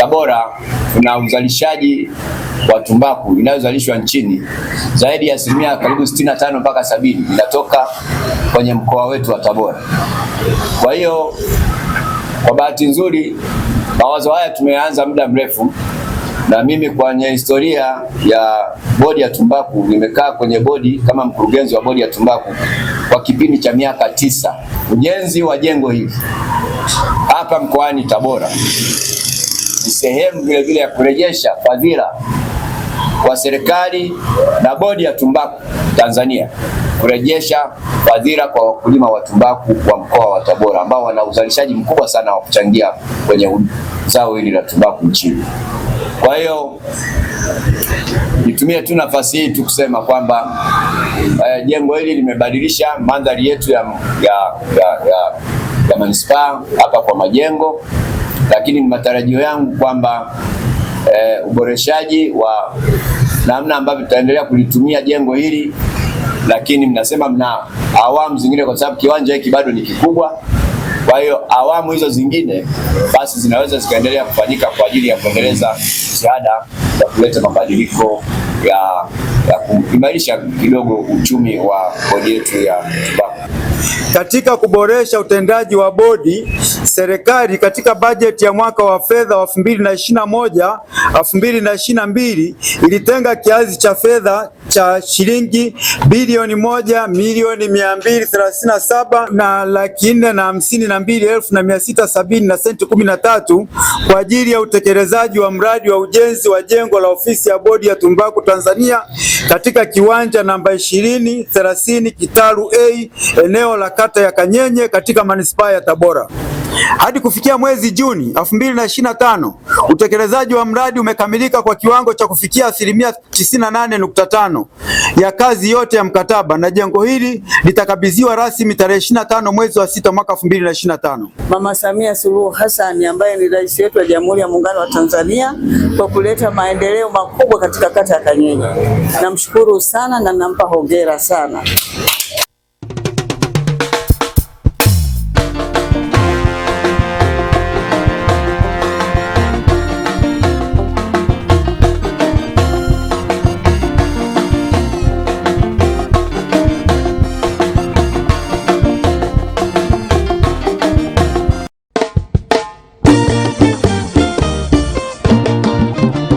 Tabora kuna uzalishaji wa tumbaku inayozalishwa nchini zaidi ya asilimia karibu 65 mpaka 70 inatoka kwenye mkoa wetu wa Tabora. Kwa hiyo kwa bahati nzuri mawazo haya tumeanza muda mrefu, na mimi kwenye historia ya bodi ya tumbaku nimekaa kwenye bodi kama mkurugenzi wa bodi ya tumbaku kwa kipindi cha miaka 9. Ujenzi wa jengo hili hapa mkoani Tabora ni sehemu vile vile ya kurejesha fadhila kwa serikali na bodi ya tumbaku Tanzania, kurejesha fadhila kwa wakulima wa tumbaku wa mkoa wa Tabora ambao wana uzalishaji mkubwa sana wa kuchangia kwenye zao hili la tumbaku nchini. Kwa hiyo nitumie tu nafasi hii tu kusema kwamba jengo hili limebadilisha mandhari yetu ya manispaa hapa kwa Majengo, lakini ni matarajio yangu kwamba uboreshaji wa namna ambavyo tutaendelea kulitumia jengo hili, lakini mnasema mna awamu zingine kwa sababu kiwanja hiki bado ni kikubwa. Kwa hiyo awamu hizo zingine basi zinaweza zikaendelea kufanyika kwa ajili ya kuendeleza jitihada ya kuleta mabadiliko ya kuimarisha kidogo uchumi wa bodi yetu ya tumbaku. Katika kuboresha utendaji wa bodi, serikali katika bajeti ya mwaka wa fedha wa 2021/2022 ilitenga kiasi cha fedha cha shilingi bilioni 1,237,452,670 na senti 13 kwa ajili ya utekelezaji wa mradi wa ujenzi wa jengo la ofisi ya bodi ya tumbaku Tanzania katika kiwanja namba 2030 Kitalu A, eneo la kata ya Kanyenye katika manispaa ya Tabora. Hadi kufikia mwezi Juni 2025, utekelezaji wa mradi umekamilika kwa kiwango cha kufikia asilimia 98.5 ya kazi yote ya mkataba, na jengo hili litakabidhiwa rasmi tarehe 25 mwezi wa 6 mwaka 2025. Mama Samia Suluhu Hassan ambaye ni rais wetu wa Jamhuri ya Muungano wa Tanzania kwa kuleta maendeleo makubwa katika kata ya Kanyenye. Namshukuru sana na nampa hongera sana.